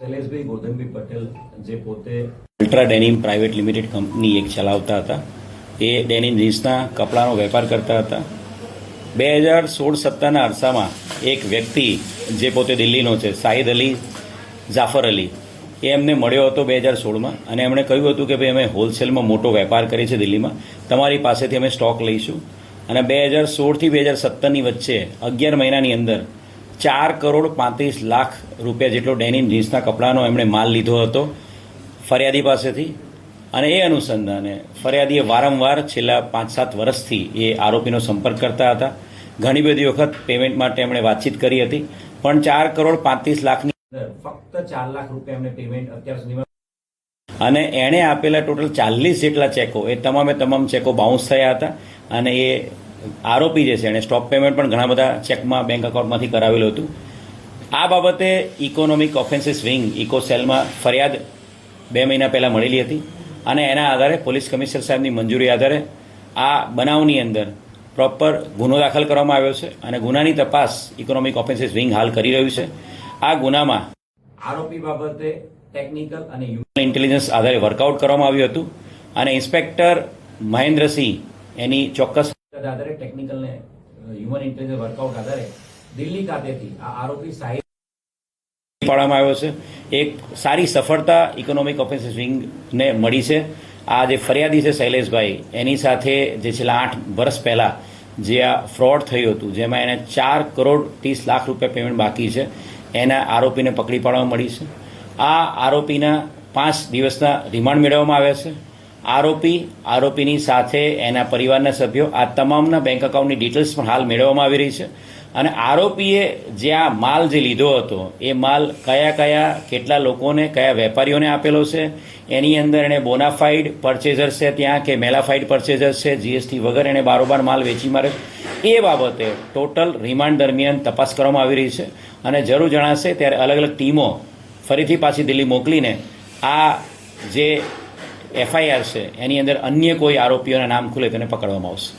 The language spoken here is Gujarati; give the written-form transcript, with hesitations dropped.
શૈલેષભાઈ ગોરધનભાઈ પટેલ જે પોતે ultra denim private limited company એક ચલાવતા હતા. એ ડેનિમ જીન્સના કપડાનો વેપાર કરતા હતા. 2016-17ના અરસામાં એક વ્યક્તિ જે પોતે દિલ્હીનો છે, સાહિદ અલી જાફર અલી, એ એમને મળ્યો હતો 2016માં અને એમણે કહ્યું હતું કે ભાઈ અમે હોલસેલમાં મોટો વેપાર કરીએ છીએ દિલ્હીમાં, તમારી પાસેથી અમે સ્ટોક લઈશું. અને 2016થી 2017ની વચ્ચે 11 મહિનાની અંદર 4,35,00,000 રૂપિયા જેટલો ડેનિમ જીન્સના કપડાનો એમણે માલ લીધો હતો ફરિયાદી પાસેથી. અને એ અનુસંધાને ફરિયાદીએ વારંવાર છેલ્લા 5-7 વર્ષથી એ આરોપીનો સંપર્ક કરતા હતા. ઘણી બધી વખત પેમેન્ટ માટે એમણે વાતચીત કરી હતી, પણ 4,35,00,000ની અંદર ફક્ત 4 લાખ રૂપિયા એમને પેમેન્ટ અત્યાર સુધીમાં અને એણે આપેલા ટોટલ 40 જેટલા ચેકો, એ તમામે તમામ ચેકો બાઉન્સ થયા હતા. અને એ આરોપી જે છે એણે સ્ટોપ પેમેન્ટ પણ ઘણા બધા ચેકમાં બેંક એકાઉન્ટમાંથી કરાવેલું હતું. આ બાબતે ઇકોનોમિક ઓફેન્સીસ વિંગ ઇકો સેલમાં ફરિયાદ 2 મહિના પહેલાં મળેલી હતી અને એના આધારે પોલીસ કમિશનર સાહેબની મંજૂરી આધારે આ બનાવની અંદર પ્રોપર ગુનો દાખલ કરવામાં આવ્યો છે અને ગુનાની તપાસ ઇકોનોમિક ઓફેન્સીસ વિંગ હાલ કરી રહ્યું છે. આ ગુનામાં આરોપી બાબતે ટેકનિકલ અને ઇન્ટેલિજન્સ આધારે વર્કઆઉટ કરવામાં આવ્યું હતું અને ઇન્સ્પેક્ટર મહેન્દ્રસિંહ એની ચોક્કસ આધારે ટેકનિકલ ને હ્યુમન ઇન્ટેલિજન્સ વર્કઆઉટ આધારે દિલ્હી ખાતેથી આ આરોપી સાહિદ પાડવામાં આવ્યો છે. એક સારી સફળતા ઇકોનોમિક ઓફેન્સીસ વિંગને મળી છે. આ જે ફરિયાદી છે શૈલેષભાઈ, એની સાથે જે છેલ્લા 8 વર્ષ પહેલાં જે આ ફ્રોડ થયું હતું, જેમાં એને 4,30,00,000 રૂપિયા પેમેન્ટ બાકી છે, એના આરોપીને પકડી પાડવામાં મળી છે. આ આરોપીના 5 દિવસના રિમાન્ડ મેળવવામાં આવ્યા છે. આરોપીની સાથે એના પરિવારના સભ્યો, આ તમામના બેંક એકાઉન્ટની ડિટેલ્સ પણ હાલ મેળવવામાં આવી રહી છે. અને આરોપીએ જે આ માલ જે લીધો હતો, એ માલ કયા કેટલા લોકોને, કયા વેપારીઓને આપેલો છે, એની અંદર એણે બોનાફાઇડ પરચેઝર છે ત્યાં કે મેલાફાઇડ પરચેઝર છે, જીએસટી વગર એણે બારોબાર માલ વેચી મારે, એ બાબતે ટોટલ રિમાન્ડ દરમિયાન તપાસ કરવામાં આવી રહી છે. અને જરૂર જણાશે ત્યારે અલગ અલગ ટીમો ફરીથી પાછી દિલ્હી મોકલીને આ જે એફઆઈઆર છે એની અંદર અન્ય કોઈ આરોપીઓના નામ ખુલે તેને પકડવામાં આવશે.